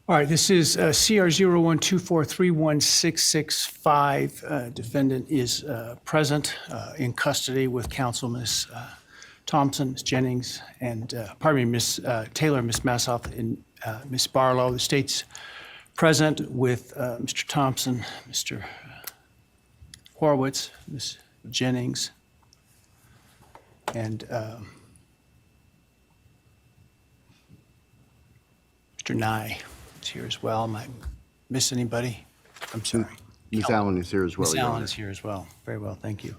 All right, this is CR 0124316665. Defendant is present in custody with counsel, Ms. Thompson, Ms. Jennings, and Ms. Taylor, Ms. Massoff, and Ms. Barlow. The state's present with Mr. Thompson, Mr. Horowitz, Ms. Jennings, and Mr. Nye is here as well. Am I miss anybody? I'm sorry. Ms. Allen is here as well. Ms. Allen is here as well. Very well, thank you.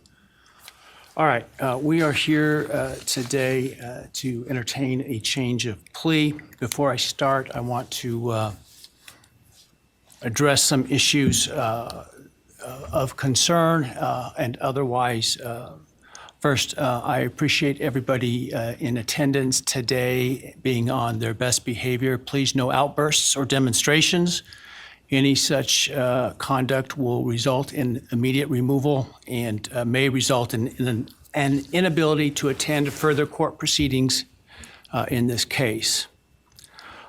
All right, we are here today to entertain a change of plea. Before I start, I want to address some issues of concern and otherwise. First, I appreciate everybody in attendance today being on their best behavior. Please, no outbursts or demonstrations. Any such conduct will result in immediate removal and may result in an inability to attend further court proceedings in this case.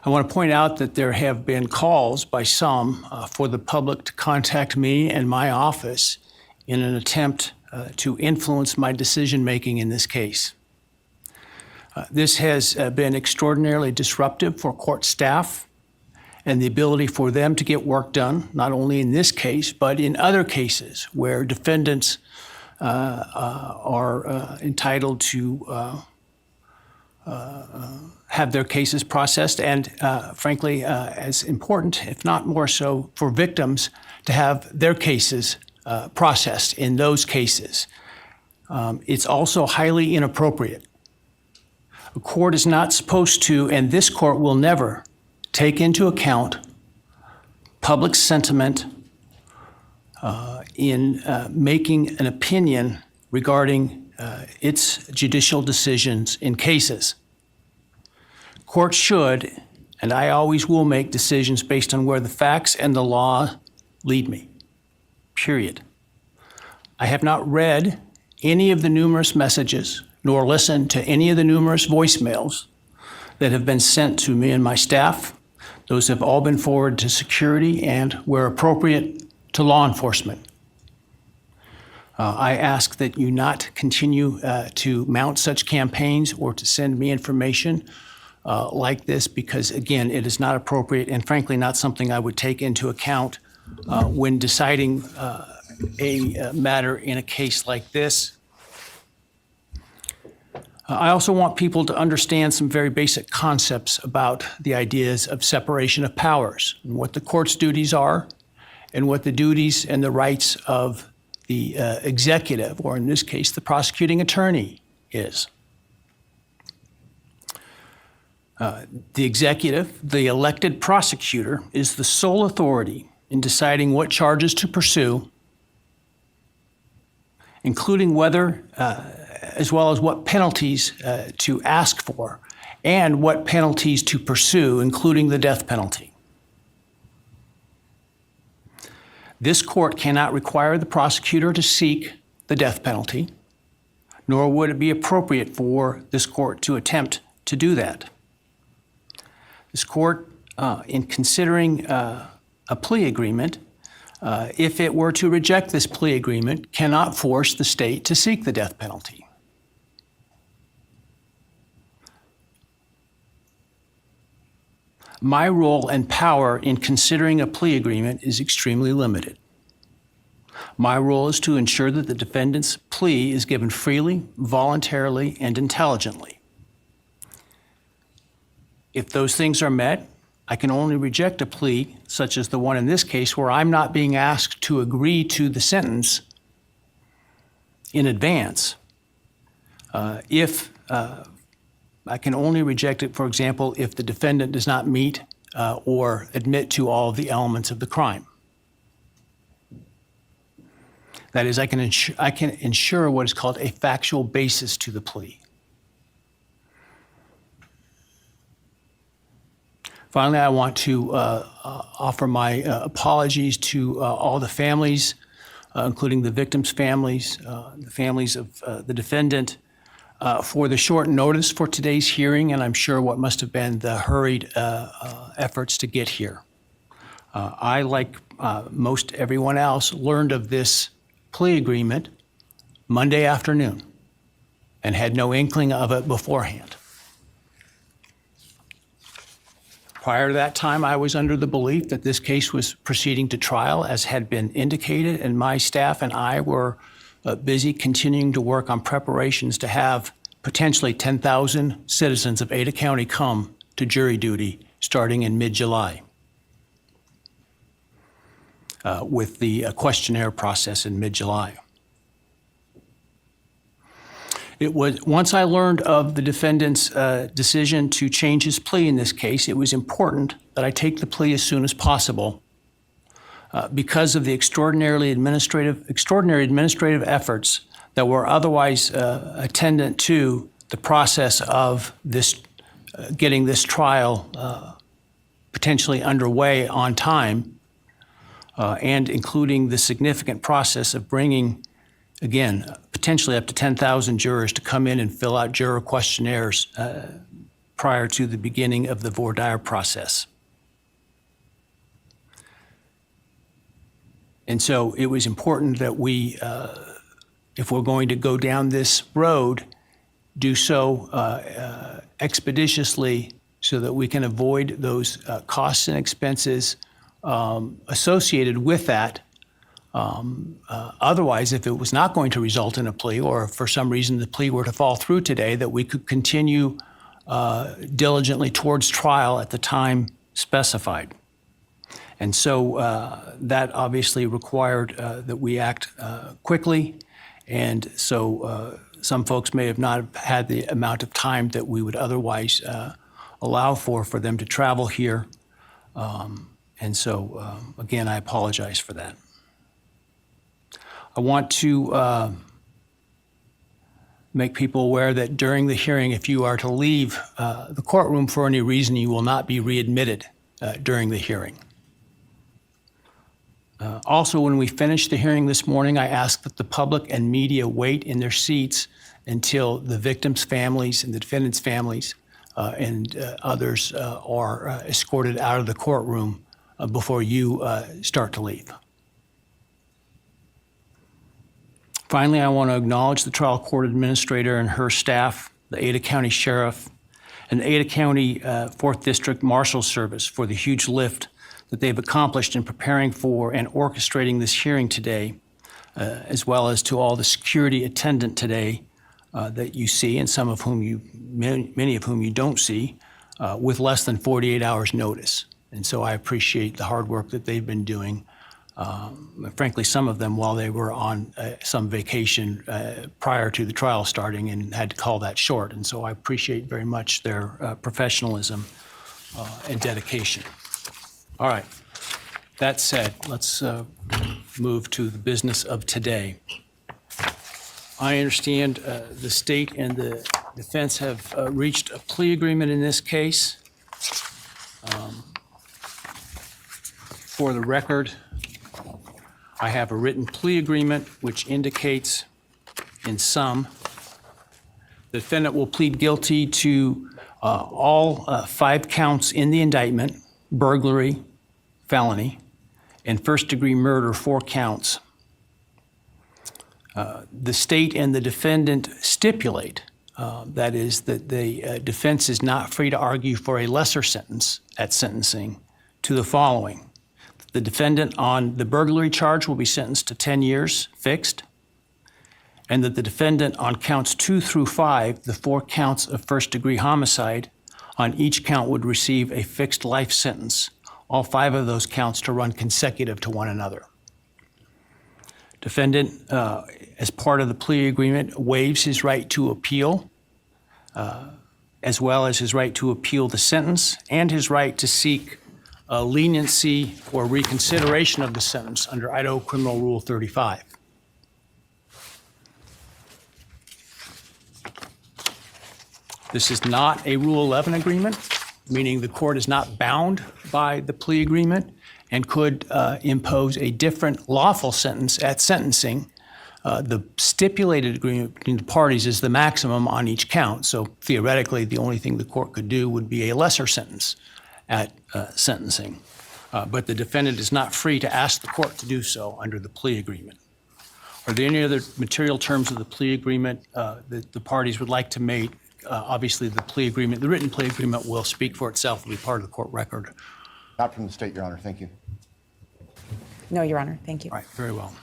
I want to point out that there have been calls by some for the public to contact me and my office in an attempt to influence my decision-making in this case. This has been extraordinarily disruptive for court staff and the ability for them to get work done, not only in this case, but in other cases where defendants are entitled to have their cases processed, and frankly, as important, if not more so, for victims to have their cases processed in those cases. It's also highly inappropriate. A court is not supposed to, and this court will never, take into account public sentiment in making an opinion regarding its judicial decisions in cases. Courts should, and I always will, make decisions based on where the facts and the law lead me. Period. I have not read any of the numerous messages nor listened to any of the numerous voicemails that have been sent to me and my staff. Those have all been forwarded to security and, where appropriate, to law enforcement. I ask that you not continue to mount such campaigns or to send me information like this because, again, it is not appropriate and, frankly, not something I would take into account when deciding a matter in a case like this. I also want people to understand some very basic concepts about the ideas of separation of powers and what the court's duties are and what the duties and the rights of the executive, or in this case, the prosecuting attorney, is. The executive, the elected prosecutor, is the sole authority in deciding what charges to pursue, including whether, as well as what penalties to ask for, and what penalties to pursue, including the death penalty. This court cannot require the prosecutor to seek the death penalty, nor would it be appropriate for this court to attempt to do that. This court, in considering a plea agreement, if it were to reject this plea agreement, cannot force the state to seek the death penalty. My role and power in considering a plea agreement is extremely limited. My role is to ensure that the defendant's plea is given freely, voluntarily, and intelligently. If those things are met, I can only reject a plea, such as the one in this case, where I'm not being asked to agree to the sentence in advance. I can only reject it, for example, if the defendant does not meet or admit to all of the elements of the crime. That is, I can ensure what is called a factual basis to the plea. Finally, I want to offer my apologies to all the families, including the victims' families, the families of the defendant, for the short notice for today's hearing, and I'm sure what must have been the hurried efforts to get here. I, like most everyone else, learned of this plea agreement Monday afternoon and had no inkling of it beforehand. Prior to that time, I was under the belief that this case was proceeding to trial, as had been indicated, and my staff and I were busy continuing to work on preparations to have potentially 10,000 citizens of Ada County come to jury duty starting in mid-July, with the questionnaire process in mid-July. It was, once I learned of the defendant's decision to change his plea in this case, it was important that I take the plea as soon as possible because of the extraordinary administrative efforts that were otherwise attendant to the process of this, getting this trial potentially underway on time, and including the significant process of bringing, again, potentially up to 10,000 jurors to come in and fill out juror questionnaires prior to the beginning of the voir dire process. And so it was important that we, if we're going to go down this road, do so expeditiously so that we can avoid those costs and expenses associated with that. Otherwise, if it was not going to result in a plea, or if for some reason the plea were to fall through today, that we could continue diligently towards trial at the time specified. And so that obviously required that we act quickly. And so some folks may have not had the amount of time that we would otherwise allow for them to travel here. And so, again, I apologize for that. I want to make people aware that during the hearing, if you are to leave the courtroom for any reason, you will not be readmitted during the hearing. Also, when we finish the hearing this morning, I ask that the public and media wait in their seats until the victims' families and the defendants' families and others are escorted out of the courtroom before you start to leave. Finally, I want to acknowledge the trial court administrator and her staff, the Ada County Sheriff, and the Ada County 4th District Marshal Service for the huge lift that they've accomplished in preparing for and orchestrating this hearing today, as well as to all the security attendant today that you see, and some of whom many of whom you don't see, with less than 48 hours notice. And so I appreciate the hard work that they've been doing. Frankly, some of them while they were on some vacation prior to the trial starting and had to call that short. And so I appreciate very much their professionalism and dedication. All right, that said, let's move to the business of today. I understand the state and the defense have reached a plea agreement in this case. For the record, I have a written plea agreement which indicates in sum the defendant will plead guilty to all 5 counts in the indictment: burglary, felony, and first-degree murder, 4 counts. The state and the defendant stipulate, that is, that the defense is not free to argue for a lesser sentence at sentencing, to the following. The defendant on the burglary charge will be sentenced to 10 years fixed, and that the defendant on counts 2 through 5, the 4 counts of first-degree homicide, on each count would receive a fixed life sentence, all 5 of those counts to run consecutive to one another. Defendant, as part of the plea agreement, waives his right to appeal, as well as his right to appeal the sentence and his right to seek leniency or reconsideration of the sentence under Idaho Criminal Rule 35. This is not a Rule 11 agreement, meaning the court is not bound by the plea agreement and could impose a different lawful sentence at sentencing. The stipulated agreement between the parties is the maximum on each count, so theoretically the only thing the court could do would be a lesser sentence at sentencing. but the defendant is not free to ask the court to do so under the plea agreement. Are there any other material terms of the plea agreement that the parties would like to make? Obviously, the plea agreement, the written plea agreement will speak for itself and be part of the court record. Not from the state, Your Honor. Thank you. No, Your Honor. Thank you. All right, very well.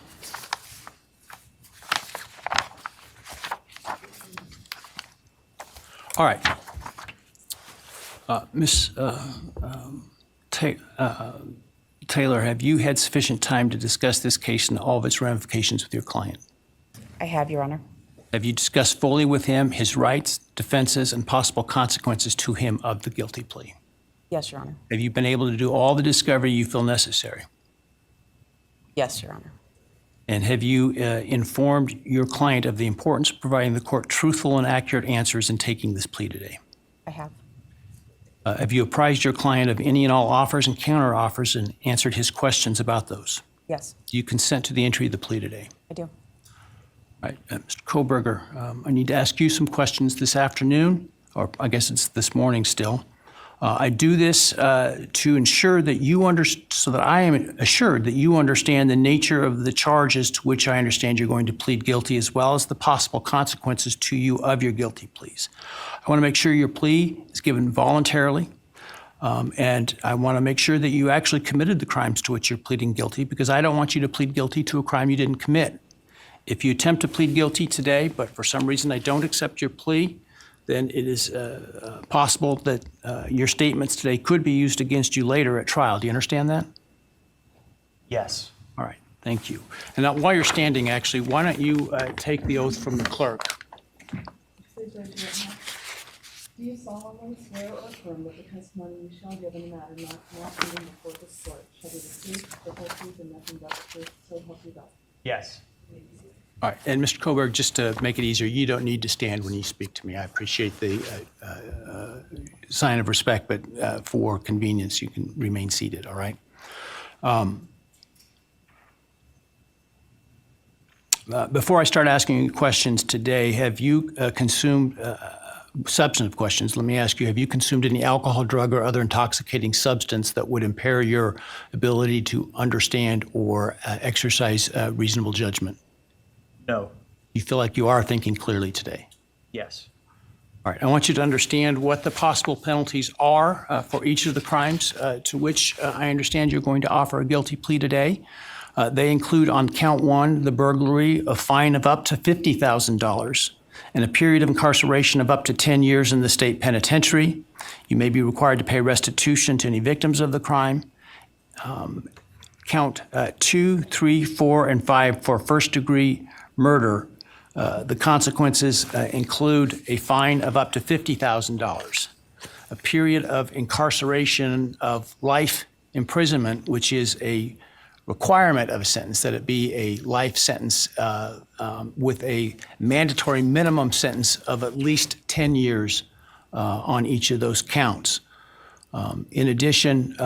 All right. Ms. Taylor, have you had sufficient time to discuss this case and all of its ramifications with your client? I have, Your Honor. Have you discussed fully with him his rights, defenses, and possible consequences to him of the guilty plea? Yes, Your Honor. Have you been able to do all the discovery you feel necessary? Yes, Your Honor. And have you informed your client of the importance of providing the court truthful and accurate answers in taking this plea today? I have. Have you apprised your client of any and all offers and counteroffers and answered his questions about those? Yes, Do you consent to the entry of the plea today? I do. All right, Mr. Kohberger, I need to ask you some questions this afternoon, or I guess it's this morning still. I do this to ensure that so that I am assured that you understand the nature of the charges to which I understand you're going to plead guilty, as well as the possible consequences to you of your guilty pleas. I want to make sure your plea is given voluntarily, and I want to make sure that you actually committed the crimes to which you're pleading guilty, because I don't want you to plead guilty to a crime you didn't commit. If you attempt to plead guilty today, but for some reason I don't accept your plea, then it is possible that your statements today could be used against you later at trial. Do you understand that? Yes. All right, thank you. And now, while you're standing, actually, why don't you take the oath from the clerk? Please raise your right hand. Do you solemnly swear or affirm that the testimony you shall give in the matter not being before this court shall be the truth, the whole truth, and nothing but the truth, so help you God? Yes. All right, and Mr. Kohberger, just to make it easier, you don't need to stand when you speak to me. I appreciate the sign of respect, but for convenience, you can remain seated, all right? Before I start asking you questions today, have you consumed substantive questions? Let me ask you, have you consumed any alcohol, drug, or other intoxicating substance that would impair your ability to understand or exercise reasonable judgment? No. You feel like you are thinking clearly today? Yes. All right, I want you to understand what the possible penalties are for each of the crimes to which I understand you're going to offer a guilty plea today. They include, on count one, the burglary, a fine of up to $50,000 and a period of incarceration of up to 10 years in the state penitentiary. You may be required to pay restitution to any victims of the crime. Count 2, 3, 4, and 5 for first-degree murder. The consequences include a fine of up to $50,000, a period of incarceration of life imprisonment, which is a requirement of a sentence, that it be a life sentence with a mandatory minimum sentence of at least 10 years on each of those counts. In addition,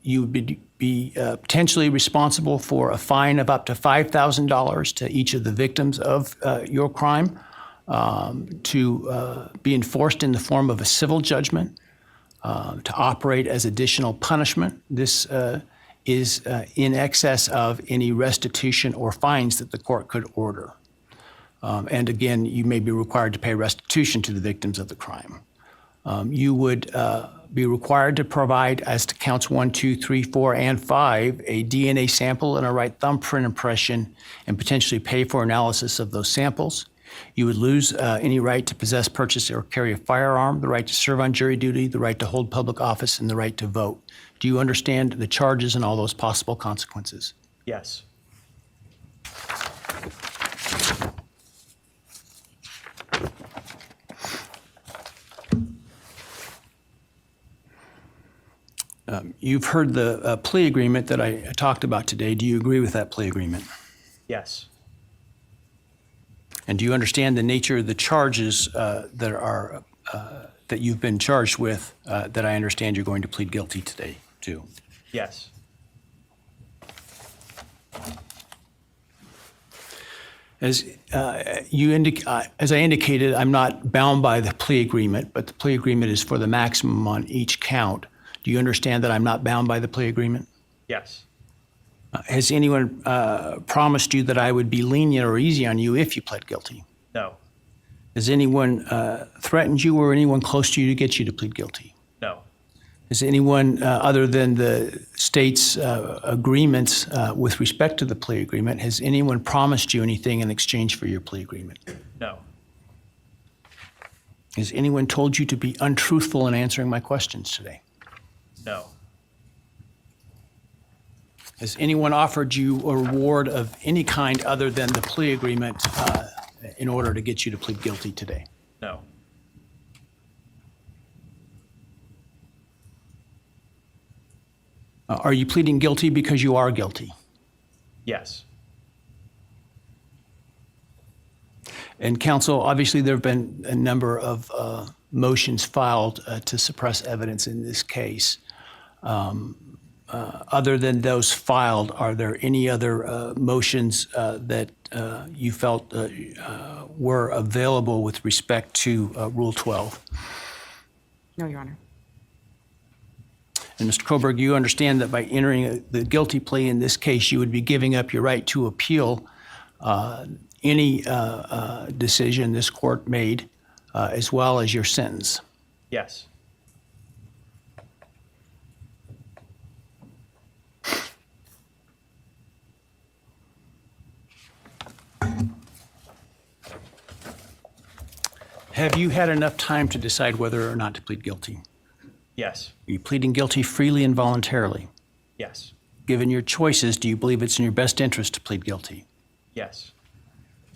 you would be potentially responsible for a fine of up to $5,000 to each of the victims of your crime, to be enforced in the form of a civil judgment, to operate as additional punishment. This is in excess of any restitution or fines that the court could order. And again, you may be required to pay restitution to the victims of the crime. You would be required to provide, as to counts 1, 2, 3, 4, and 5, a DNA sample and a right thumbprint impression, and potentially pay for analysis of those samples. You would lose any right to possess, purchase, or carry a firearm, the right to serve on jury duty, the right to hold public office, and the right to vote. Do you understand the charges and all those possible consequences? Yes. You've heard the plea agreement that I talked about today. Do you agree with that plea agreement? Yes. And do you understand the nature of the charges that you've been charged with that I understand you're going to plead guilty today to? Yes. As I indicated, I'm not bound by the plea agreement, but the plea agreement is for the maximum on each count. Do you understand that I'm not bound by the plea agreement? Yes. Has anyone promised you that I would be lenient or easy on you if you pled guilty? No. Has anyone threatened you or anyone close to you to get you to plead guilty? No. Has anyone, other than the state's agreements with respect to the plea agreement, has anyone promised you anything in exchange for your plea agreement? No. Has anyone told you to be untruthful in answering my questions today? No. Has anyone offered you a reward of any kind other than the plea agreement in order to get you to plead guilty today? No. Are you pleading guilty because you are guilty? Yes. And counsel, obviously there have been a number of motions filed to suppress evidence in this case. Other than those filed, are there any other motions that you felt were available with respect to Rule 12? No, Your Honor. And Mr. Kohberger, you understand that by entering the guilty plea in this case, you would be giving up your right to appeal any decision this court made, as well as your sentence. Yes. Have you had enough time to decide whether or not to plead guilty? Yes. Are you pleading guilty freely and voluntarily? Yes. Given your choices, do you believe it's in your best interest to plead guilty? Yes.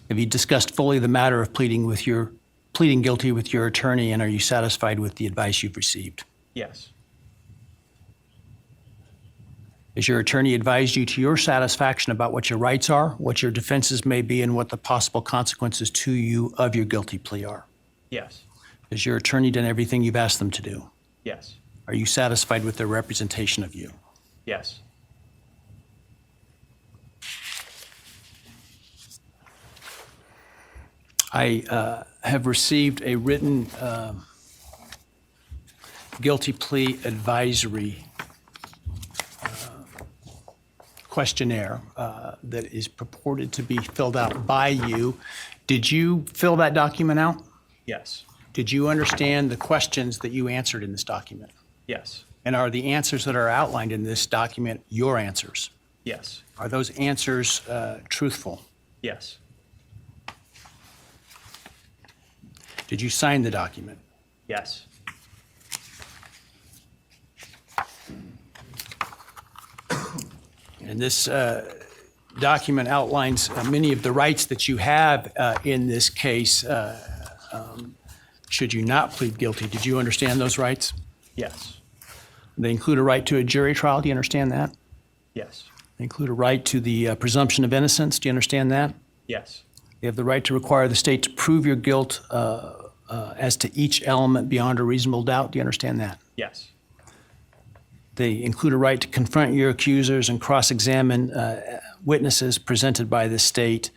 Have you discussed fully the matter of pleading guilty with your attorney, and are you satisfied with the advice you've received? Yes. Has your attorney advised you to your satisfaction about what your rights are, what your defenses may be, and what the possible consequences to you of your guilty plea are? Yes. Has your attorney done everything you've asked them to do? Yes. Are you satisfied with their representation of you? Yes. I have received a written guilty plea advisory questionnaire that is purported to be filled out by you. Did you fill that document out? Yes. Did you understand the questions that you answered in this document? Yes. And are the answers that are outlined in this document your answers? Yes. Are those answers truthful? Yes. Did you sign the document? Yes. And this document outlines many of the rights that you have in this case should you not plead guilty. Did you understand those rights? Yes. They include a right to a jury trial. Do you understand that? Yes. They include a right to the presumption of innocence. Do you understand that? Yes. They have the right to require the state to prove your guilt as to each element beyond a reasonable doubt. Do you understand that? Yes. They include a right to confront your accusers and cross-examine witnesses presented by the state,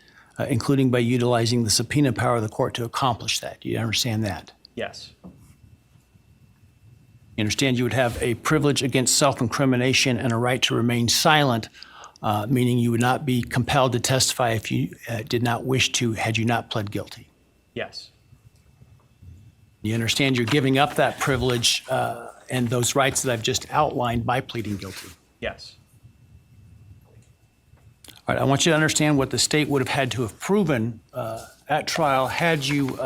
including by utilizing the subpoena power of the court to accomplish that. Do you understand that? Yes. You understand you would have a privilege against self-incrimination and a right to remain silent, meaning you would not be compelled to testify if you did not wish to, had you not pled guilty. Yes. You understand you're giving up that privilege and those rights that I've just outlined by pleading guilty. Yes. All right, I want you to understand what the state would have had to have proven at trial had you,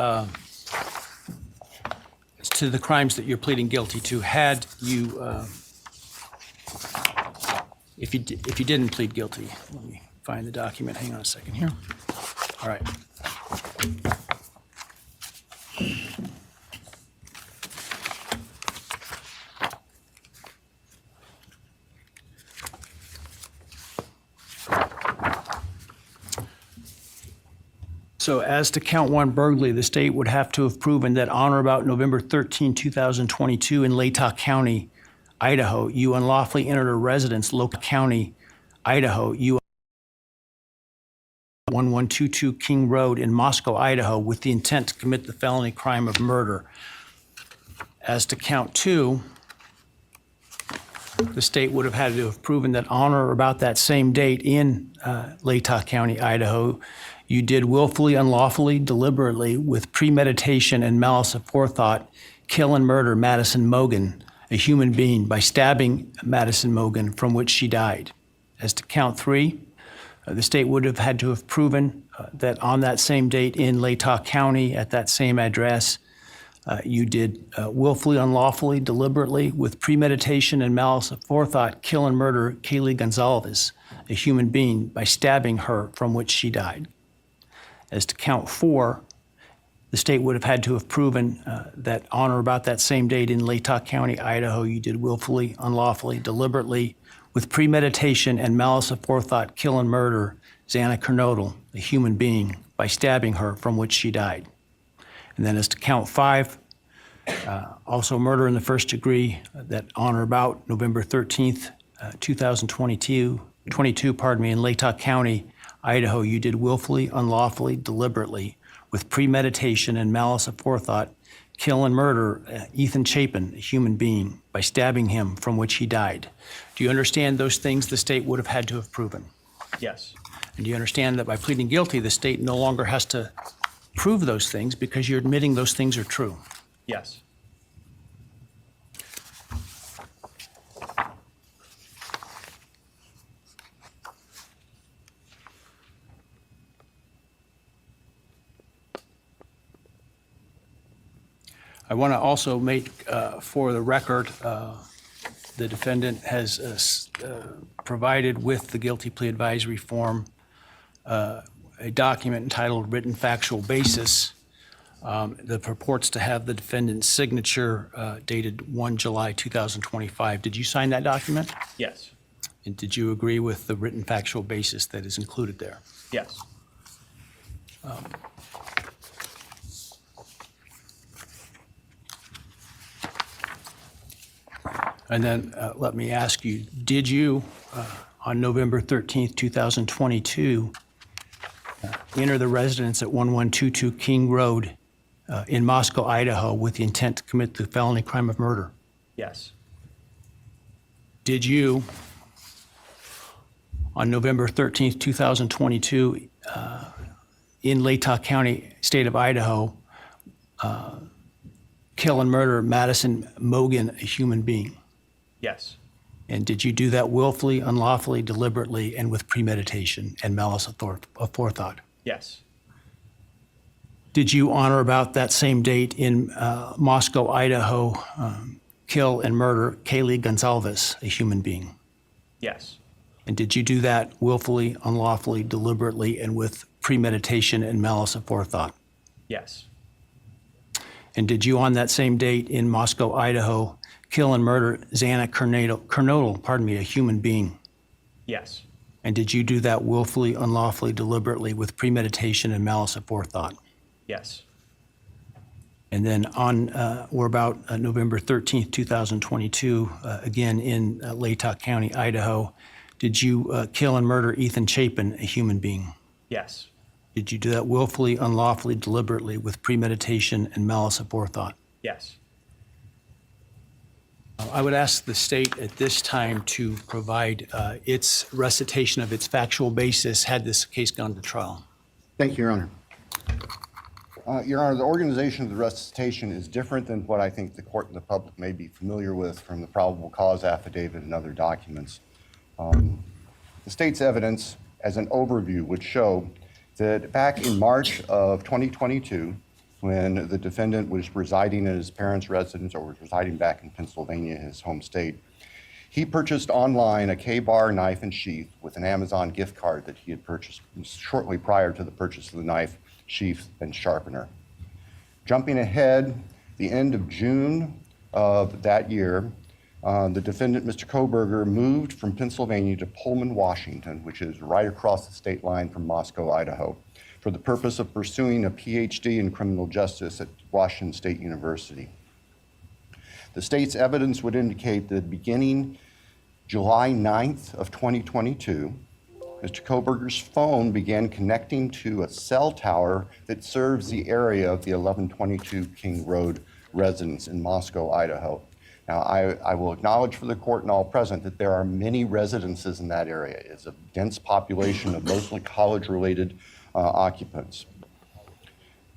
to the crimes that you're pleading guilty to, had you, if you didn't plead guilty. Let me find the document. Hang on a second here. All right. So as to count one burglary, the state would have to have proven that on or about November 13, 2022 in Latah County, Idaho, you unlawfully entered a residence, Latah County, Idaho, you 1122 King Road in Moscow, Idaho, with the intent to commit the felony crime of murder. As to count two, the state would have had to have proven that on or about that same date in Latah County, Idaho, you did willfully, unlawfully, deliberately, with premeditation and malice aforethought, kill and murder Madison Mogen, a human being, by stabbing Madison Mogen, from which she died. As to count 3, the state would have had to have proven that on that same date in Latah County, at that same address, you did willfully, unlawfully, deliberately, with premeditation and malice aforethought, kill and murder Kaylee Gonzalez, a human being, by stabbing her, from which she died. As to count 4, the state would have had to have proven that on or about that same date in Latah County, Idaho, you did willfully, unlawfully, deliberately, with premeditation and malice aforethought, kill and murder Xana Kernodle, a human being, by stabbing her, from which she died. And then as to count 5, also murder in the first degree, that on or about November 13th, 2022, in Latah County, Idaho, you did willfully, unlawfully, deliberately, with premeditation and malice aforethought, kill and murder Ethan Chapin, a human being, by stabbing him, from which he died. Do you understand those things the state would have had to have proven? Yes. And do you understand that by pleading guilty, the state no longer has to prove those things because you're admitting those things are true? Yes. I want to also make, for the record, the defendant has provided with the guilty plea advisory form a document entitled Written Factual Basis that purports to have the defendant's signature dated 1 July 2025. Did you sign that document? Yes. And did you agree with the written factual basis that is included there? Yes. And then let me ask you, did you, on November 13th, 2022, enter the residence at 1122 King Road in Moscow, Idaho, with the intent to commit the felony crime of murder? Yes. Did you, on November 13th, 2022, in Latah County, state of Idaho, kill and murder Madison Mogen, a human being? Yes. And did you do that willfully, unlawfully, deliberately, and with premeditation and malice aforethought? Yes. Did you, on or about that same date in Moscow, Idaho, kill and murder Kaylee Gonzalez, a human being? Yes. And did you do that willfully, unlawfully, deliberately, and with premeditation and malice aforethought? Yes. And did you, on that same date in Moscow, Idaho, kill and murder Xana Kernodle, a human being? Yes. And did you do that willfully, unlawfully, deliberately, with premeditation and malice aforethought? Yes. And then on or about November 13th, 2022, again in Latah County, Idaho, did you kill and murder Ethan Chapin, a human being? Yes. Did you do that willfully, unlawfully, deliberately, with premeditation and malice aforethought? Yes. I would ask the state at this time to provide its recitation of its factual basis had this case gone to trial. Thank you, Your Honor. Your Honor, the organization of the recitation is different than what I think the court and the public may be familiar with from the probable cause affidavit and other documents. The state's evidence, as an overview, would show that back in March of 2022, when the defendant was residing at his parents' residence or was residing back in Pennsylvania, his home state, he purchased online a K-bar knife and sheath with an Amazon gift card that he had purchased shortly prior to the purchase of the knife, sheath, and sharpener. Jumping ahead, the end of June of that year, the defendant, Mr. Kohberger, moved from Pennsylvania to Pullman, Washington, which is right across the state line from Moscow, Idaho, for the purpose of pursuing a PhD in criminal justice at Washington State University. The state's evidence would indicate that beginning July 9th of 2022, Mr. Kohberger's phone began connecting to a cell tower that serves the area of the 1122 King Road residence in Moscow, Idaho. Now, I will acknowledge for the court and all present that there are many residences in that area. It's a dense population of mostly college-related occupants.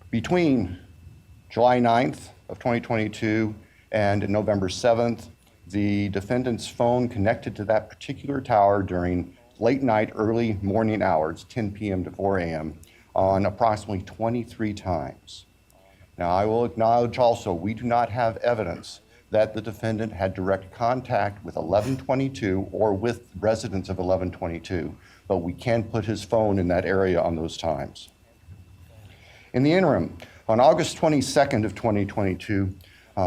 Between July 9th of 2022 and November 7th, the defendant's phone connected to that particular tower during late night, early morning hours, 10 p.m. to 4 a.m., on approximately 23 times. Now, I will acknowledge also, we do not have evidence that the defendant had direct contact with 1122 or with residents of 1122, but we can put his phone in that area on those times. In the interim, on August 22nd of 2022,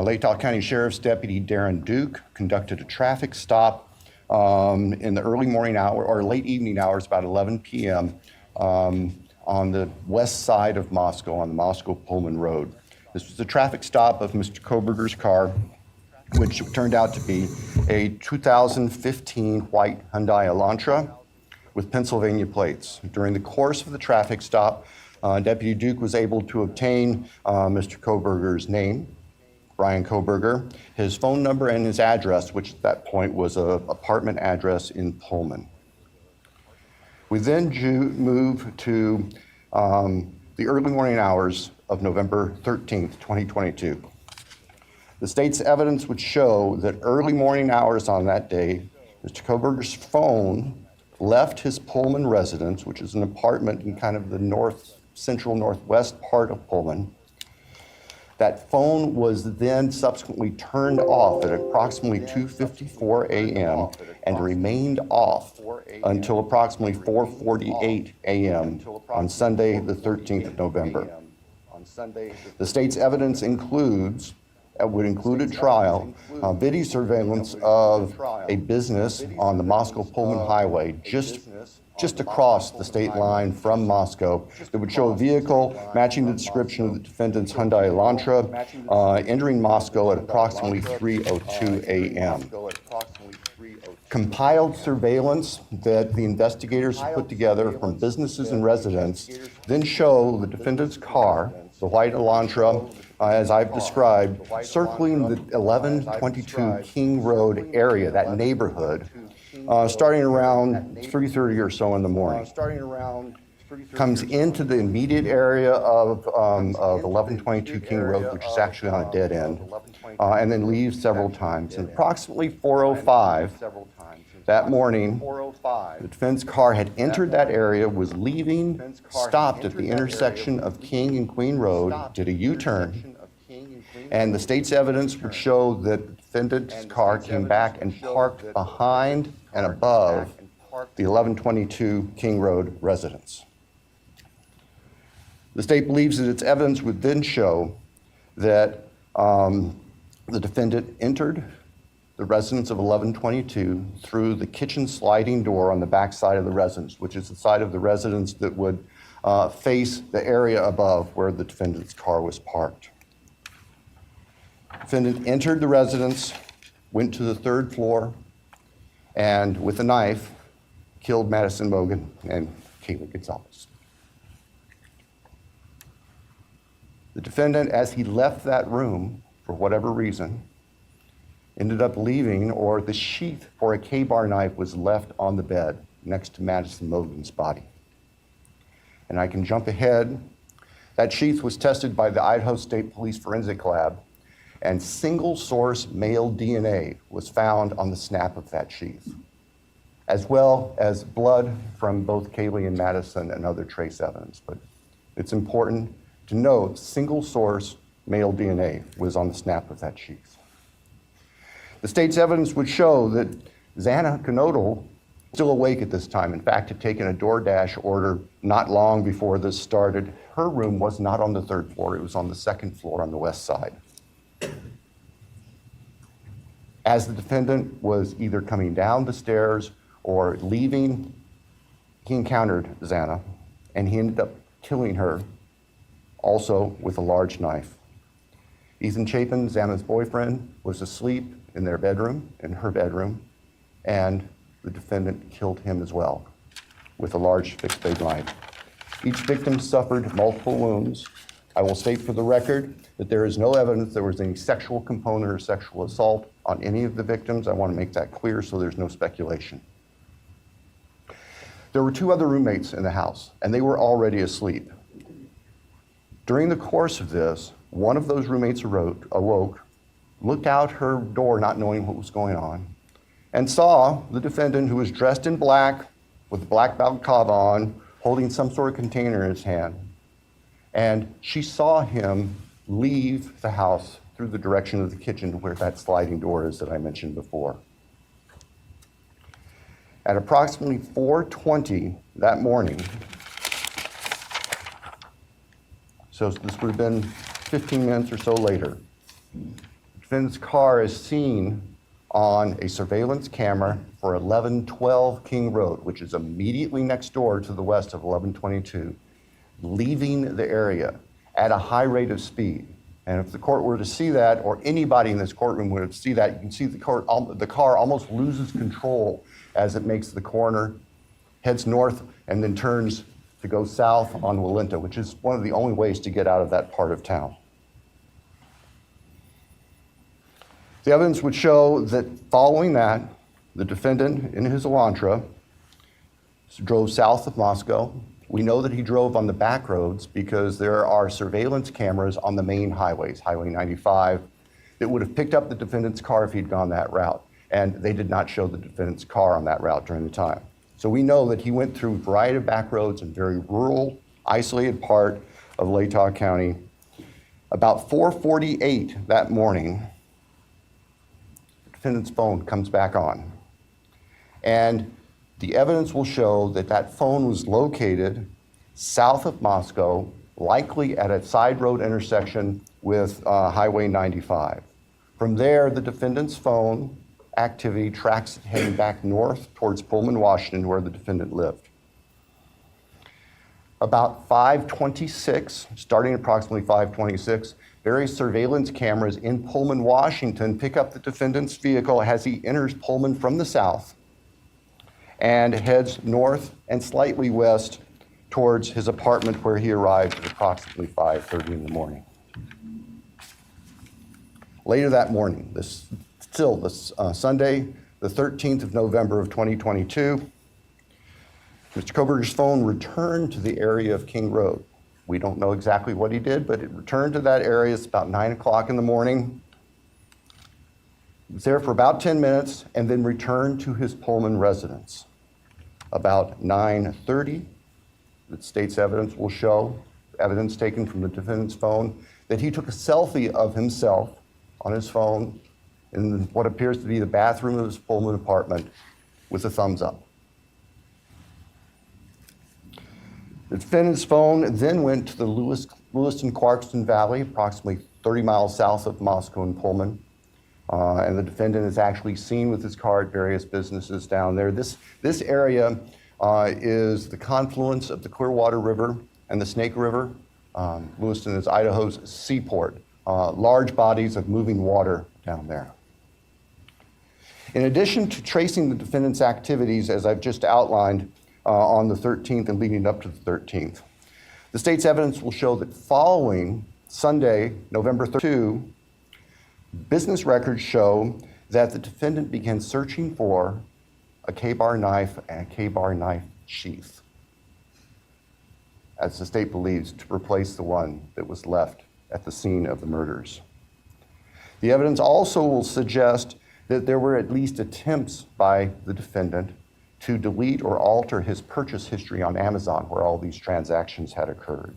Lake Tahoe County Sheriff's Deputy Darren Duke conducted a traffic stop in the early morning hour or late evening hours, about 11 p.m. On the west side of Moscow, on the Moscow-Pullman Road. This was a traffic stop of Mr. Kohberger's car, which turned out to be a 2015 white Hyundai Elantra with Pennsylvania plates. During the course of the traffic stop, Deputy Duke was able to obtain Mr. Kohberger's name, Bryan Kohberger, his phone number, and his address, which at that point was an apartment address in Pullman. We then move to the early morning hours of November 13th, 2022. The state's evidence would show that early morning hours on that day, Mr. Kohberger's phone left his Pullman residence, which is an apartment in kind of the central northwest part of Pullman. That phone was then subsequently turned off at approximately 2:54 a.m. and remained off until approximately 4:48 a.m. on Sunday, the 13th of November. The state's evidence would include at trial video surveillance of a business on the Moscow-Pullman Highway just across the state line from Moscow that would show a vehicle matching the description of the defendant's Hyundai Elantra entering Moscow at approximately 3:02 a.m. Compiled surveillance that the investigators put together from businesses and residents then show the defendant's car, the white Elantra, as I've described, circling the 1122 King Road area, that neighborhood, starting around 3:30 or so in the morning. Comes into the immediate area of 1122 King Road, which is actually on a dead end, and then leaves several times. And approximately 4:05 that morning, the defense car had entered that area, was leaving, stopped at the intersection of King and Queen Road, did a U-turn, and the state's evidence would show that the defendant's car came back and parked behind and above the 1122 King Road residence. The state believes that its evidence would then show that the defendant entered the residence of 1122 through the kitchen sliding door on the back side of the residence, which is the side of the residence that would face the area above where the defendant's car was parked. Defendant entered the residence, went to the third floor, and with a knife, killed Madison Mogan and Kaylee Gonzalez. The defendant, as he left that room, for whatever reason, ended up leaving, or the sheath for a K-bar knife was left on the bed next to Madison Mogan's body. And I can jump ahead. That sheath was tested by the Idaho State Police Forensic Lab, and single source male DNA was found on the snap of that sheath, as well as blood from both Kaylee and Madison and other trace evidence. But it's important to note single source male DNA was on the snap of that sheath. The state's evidence would show that Xana Knodel, still awake at this time, in fact, had taken a DoorDash order not long before this started. Her room was not on the third floor, it was on the second floor on the west side. As the defendant was either coming down the stairs or leaving, he encountered Xana, and he ended up killing her, also with a large knife. Ethan Chapin, Xana's boyfriend, was asleep in their bedroom, in her bedroom, and the defendant killed him as well with a large fixed blade knife. Each victim suffered multiple wounds. I will state for the record that there is no evidence there was any sexual component or sexual assault on any of the victims. I want to make that clear so there's no speculation. There were 2 other roommates in the house, and they were already asleep. During the course of this, one of those roommates awoke, looked out her door not knowing what was going on, and saw the defendant, who was dressed in black with a black balaclava on, holding some sort of container in his hand. And she saw him leave the house through the direction of the kitchen where that sliding door is that I mentioned before. At approximately 4:20 that morning, so this would have been 15 minutes or so later, the defendant's car is seen on a surveillance camera for 1112 King Road, which is immediately next door to the west of 1122, leaving the area at a high rate of speed. And if the court were to see that, or anybody in this courtroom were to see that, you can see the car almost loses control as it makes the corner, heads north, and then turns to go south on Walenta, which is one of the only ways to get out of that part of town. The evidence would show that following that, the defendant in his Elantra drove south of Moscow. We know that he drove on the back roads because there are surveillance cameras on the main highways, Highway 95, that would have picked up the defendant's car if he'd gone that route. And they did not show the defendant's car on that route during the time. So we know that he went through a variety of back roads in very rural, isolated part of Latah County. About 4:48 that morning, the defendant's phone comes back on. And the evidence will show that that phone was located south of Moscow, likely at a side road intersection with Highway 95. From there, the defendant's phone activity tracks it heading back north towards Pullman, Washington, where the defendant lived. About 5:26, starting approximately 5:26, various surveillance cameras in Pullman, Washington pick up the defendant's vehicle as he enters Pullman from the south and heads north and slightly west towards his apartment, where he arrived at approximately 5:30 in the morning. Later that morning, Sunday, the 13th of November of 2022, Mr. Kohberger's phone returned to the area of King Road. We don't know exactly what he did, but it returned to that area. It's about 9 o'clock in the morning. He was there for about 10 minutes and then returned to his Pullman residence. About 9:30, the state's evidence will show, evidence taken from the defendant's phone, that he took a selfie of himself on his phone in what appears to be the bathroom of his Pullman apartment with a thumbs up. The defendant's phone then went to the Lewiston-Clarkston Valley, approximately 30 miles south of Moscow and Pullman. And the defendant is actually seen with his car at various businesses down there. This area is the confluence of the Clearwater River and the Snake River. Lewiston is Idaho's seaport. Large bodies of moving water down there. In addition to tracing the defendant's activities, as I've just outlined, on the 13th and leading up to the 13th, the state's evidence will show that following Sunday, November 2, business records show that the defendant began searching for a K-bar knife and a K-bar knife sheath, as the state believes, to replace the one that was left at the scene of the murders. The evidence also will suggest that there were at least attempts by the defendant to delete or alter his purchase history on Amazon, where all these transactions had occurred.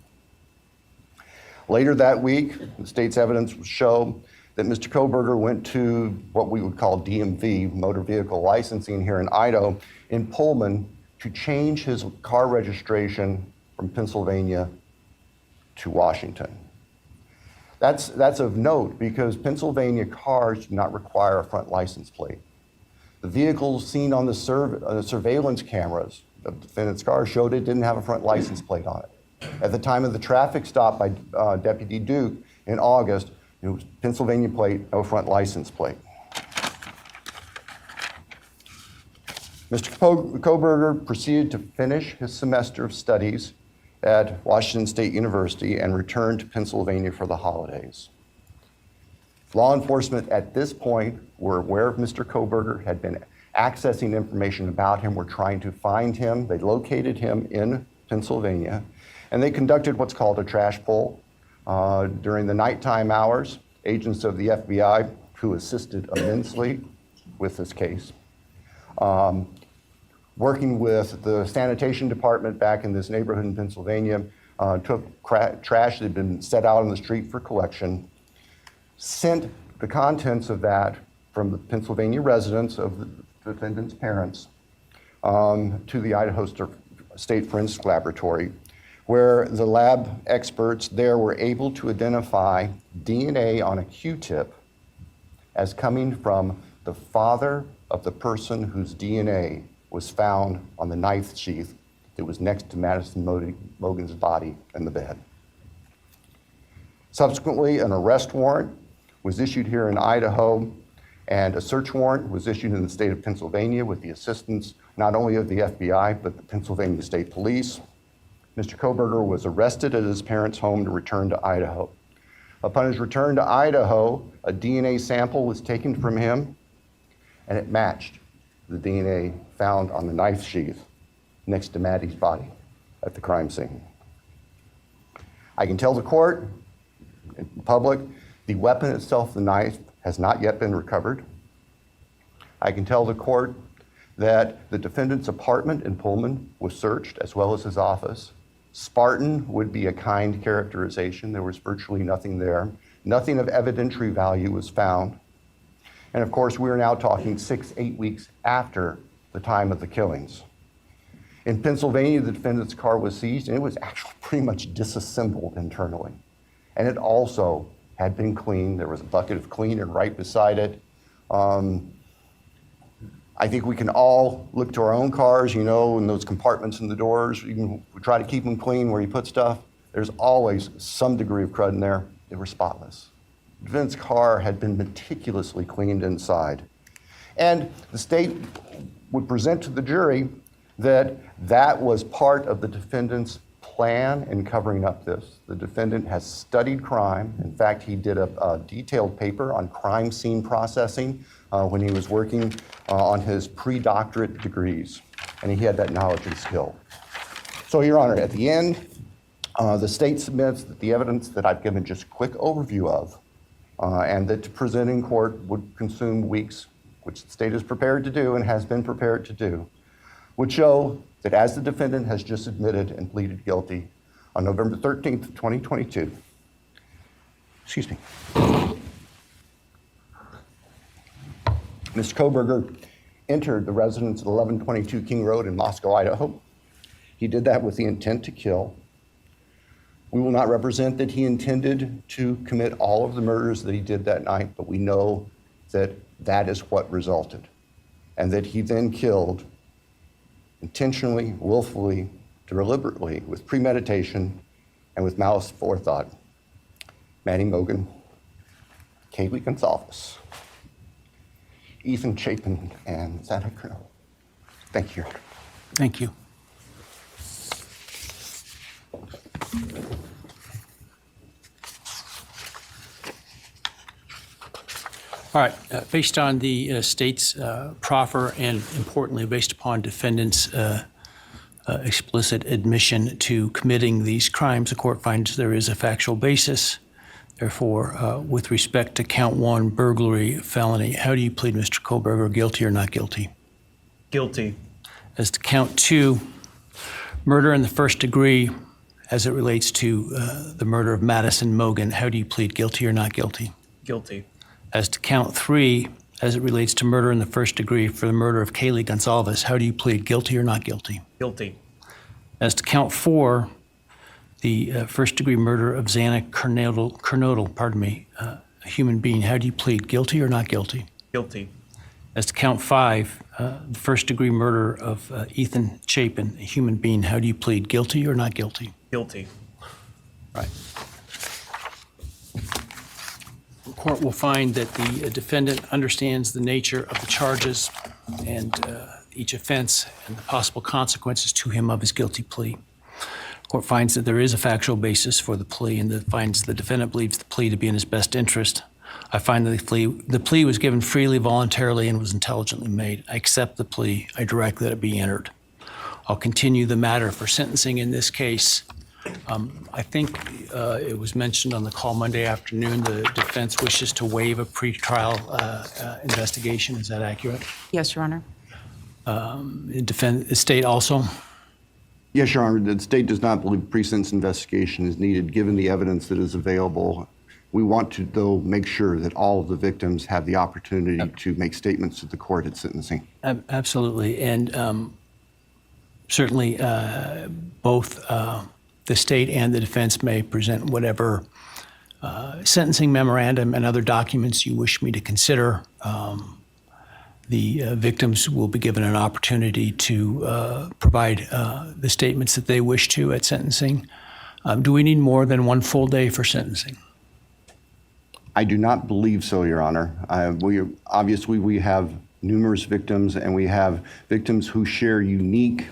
Later that week, the state's evidence will show that Mr. Kohberger went to what we would call DMV, motor vehicle licensing here in Idaho, in Pullman, to change his car registration from Pennsylvania to Washington. That's of note because Pennsylvania cars do not require a front license plate. The vehicles seen on the surveillance cameras of the defendant's car showed it didn't have a front license plate on it. At the time of the traffic stop by Deputy Duke in August, it was Pennsylvania plate, no front license plate. Mr. Kohberger proceeded to finish his semester of studies at Washington State University and returned to Pennsylvania for the holidays. Law enforcement at this point were aware of Mr. Kohberger, had been accessing information about him, were trying to find him. They located him in Pennsylvania, and they conducted what's called a trash pull. During the nighttime hours, agents of the FBI, who assisted immensely with this case, working with the sanitation department back in this neighborhood in Pennsylvania, took trash that had been set out on the street for collection, sent the contents of that from the Pennsylvania residence of the defendant's parents to the Idaho State Forensic Laboratory, where the lab experts there were able to identify DNA on a Q-tip as coming from the father of the person whose DNA was found on the knife sheath that was next to Madison Mogen's body in the bed. Subsequently, an arrest warrant was issued here in Idaho, and a search warrant was issued in the state of Pennsylvania with the assistance not only of the FBI, but the Pennsylvania State Police. Mr. Kohberger was arrested at his parents' home to return to Idaho. Upon his return to Idaho, a DNA sample was taken from him, and it matched the DNA found on the knife sheath next to Maddie's body at the crime scene. I can tell the court, in public, the weapon itself, the knife, has not yet been recovered. I can tell the court that the defendant's apartment in Pullman was searched, as well as his office. Spartan would be a kind characterization. There was virtually nothing there. Nothing of evidentiary value was found. And of course, we are now talking 6-8 weeks after the time of the killings. In Pennsylvania, the defendant's car was seized, and it was actually pretty much disassembled internally. And it also had been cleaned. There was a bucket of cleaner right beside it. I think we can all look to our own cars, you know, in those compartments in the doors. We try to keep them clean where you put stuff. There's always some degree of crud in there. They were spotless. The defendant's car had been meticulously cleaned inside. And the state would present to the jury that that was part of the defendant's plan in covering up this. The defendant has studied crime. In fact, he did a detailed paper on crime scene processing when he was working on his pre-doctorate degrees, and he had that knowledge and skill. So, Your Honor, at the end, the state submits that the evidence that I've given just a quick overview of, and that to present in court would consume weeks, which the state is prepared to do and has been prepared to do, would show that as the defendant has just admitted and pleaded guilty on November 13th, 2022, excuse me, Mr. Kohberger entered the residence at 1122 King Road in Moscow, Idaho. He did that with the intent to kill. We will not represent that he intended to commit all of the murders that he did that night, but we know that that is what resulted, and that he then killed intentionally, willfully, deliberately, with premeditation, and with malice forethought, Maddie Mogen, Kaylee Gonzalez, Ethan Chapin, and Santa Colonel. Thank you, Your Honor. Thank you. All right, based on the state's proffer and importantly, based upon defendant's explicit admission to committing these crimes, the court finds there is a factual basis. Therefore, with respect to count 1, burglary, felony, how do you plead, Mr. Kohberger, guilty or not guilty? Guilty. As to count 2, murder in the first degree, as it relates to the murder of Madison Mogen, how do you plead, guilty or not guilty? Guilty. As to count 3, as it relates to murder in the first degree for the murder of Kaylee Gonzalez, how do you plead, guilty or not guilty? Guilty. As to count 4, the first degree murder of Xana Kernodle, a human being, how do you plead, guilty or not guilty? Guilty. As to count 5, the first degree murder of Ethan Chapin, a human being, how do you plead, guilty or not guilty? Guilty. Right. The court will find that the defendant understands the nature of the charges and each offense and the possible consequences to him of his guilty plea. The court finds that there is a factual basis for the plea and that finds the defendant believes the plea to be in his best interest. I find that the plea was given freely, voluntarily, and was intelligently made. I accept the plea. I direct that it be entered. I'll continue the matter for sentencing in this case. I think it was mentioned on the call Monday afternoon, the defense wishes to waive a pretrial investigation. Is that accurate? Yes, Your Honor. The state also? Yes, Your Honor, the state does not believe pre-sentence investigation is needed, given the evidence that is available. We want to, though, make sure that all of the victims have the opportunity to make statements to the court at sentencing. Absolutely. And certainly both the state and the defense may present whatever sentencing memorandum and other documents you wish me to consider. The victims will be given an opportunity to provide the statements that they wish to at sentencing. Do we need more than one full day for sentencing? I do not believe so, Your Honor. Obviously, we have numerous victims, and we have victims who share unique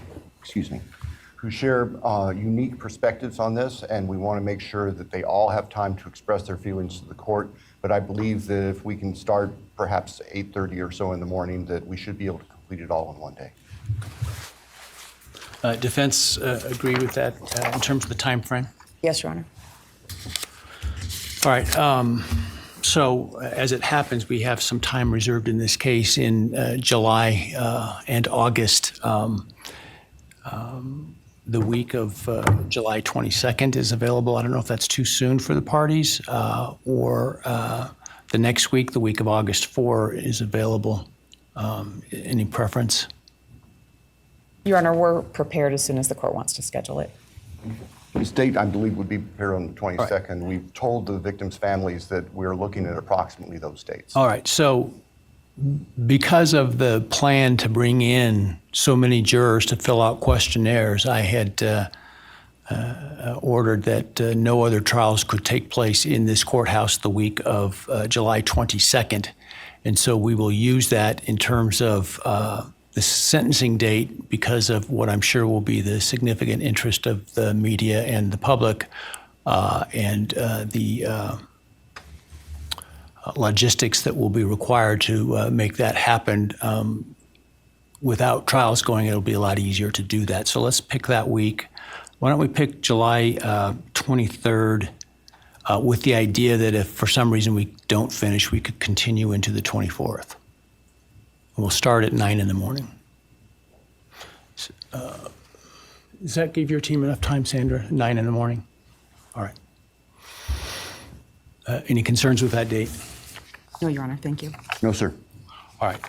perspectives on this, and we want to make sure that they all have time to express their feelings to the court. But I believe that if we can start perhaps 8:30 or so in the morning, that we should be able to complete it all in one day. Defense agree with that in terms of the time frame? Yes, Your Honor. All right. So as it happens, we have some time reserved in this case in July and August. The week of July 22nd is available. I don't know if that's too soon for the parties, or the next week, the week of August 4, is available. Any preference? Your Honor, we're prepared as soon as the court wants to schedule it. The state, I believe, would be prepared on the 22nd. Right. We've told the victims' families that we're looking at approximately those dates. All right. So because of the plan to bring in so many jurors to fill out questionnaires, I had ordered that no other trials could take place in this courthouse the week of July 22nd. And so we will use that in terms of the sentencing date, because of what I'm sure will be the significant interest of the media and the public, and the logistics that will be required to make that happen. Without trials going, it'll be a lot easier to do that. So let's pick that week. Why don't we pick July 23rd with the idea that if for some reason we don't finish, we could continue into the 24th. We'll start at 9 in the morning. Does that give your team enough time, Sandra? 9 in the morning? All right. Any concerns with that date? No, Your Honor. Thank you. No, sir. All right.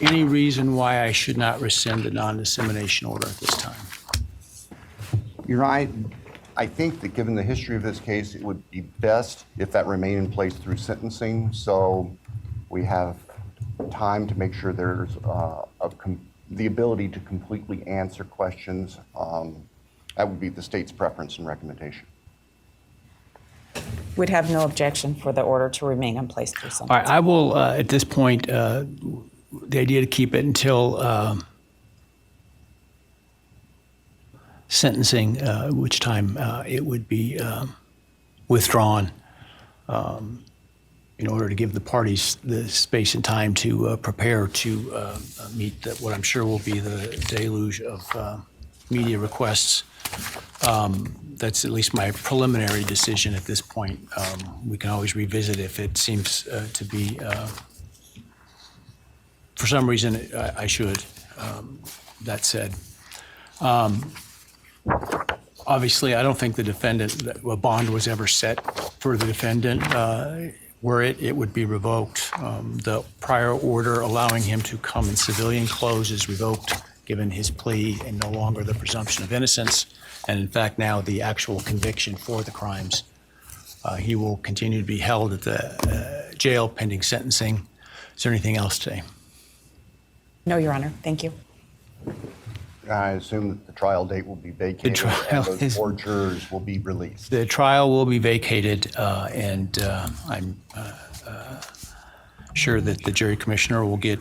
Any reason why I should not rescind the non-dissemination order at this time? You're right. I think that given the history of this case, it would be best if that remained in place through sentencing, so we have time to make sure there's the ability to completely answer questions. That would be the state's preference and recommendation. We'd have no objection for the order to remain in place through sentencing. All right. I will, at this point, the idea to keep it until sentencing, which time it would be withdrawn in order to give the parties the space and time to prepare to meet what I'm sure will be the deluge of media requests. That's at least my preliminary decision at this point. We can always revisit if it seems to be, for some reason, I should. That said, obviously, I don't think the defendant, a bond was ever set for the defendant. Were it would be revoked. The prior order allowing him to come in civilian clothes is revoked, given his plea, and no longer the presumption of innocence. And in fact, now the actual conviction for the crimes. He will continue to be held at the jail pending sentencing. Is there anything else today? No, Your Honor. Thank you. I assume that the trial date will be vacated and those 4 jurors will be released. The trial will be vacated, and I'm sure that the jury commissioner will get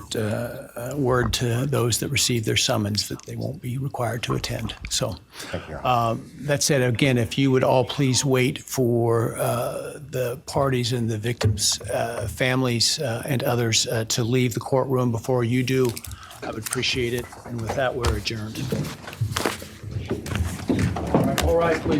word to those that receive their summons that they won't be required to attend. So Thank you, Your Honor. that said, again, if you would all please wait for the parties and the victims' families and others to leave the courtroom before you do, I would appreciate it. And with that, we're adjourned. All right, please.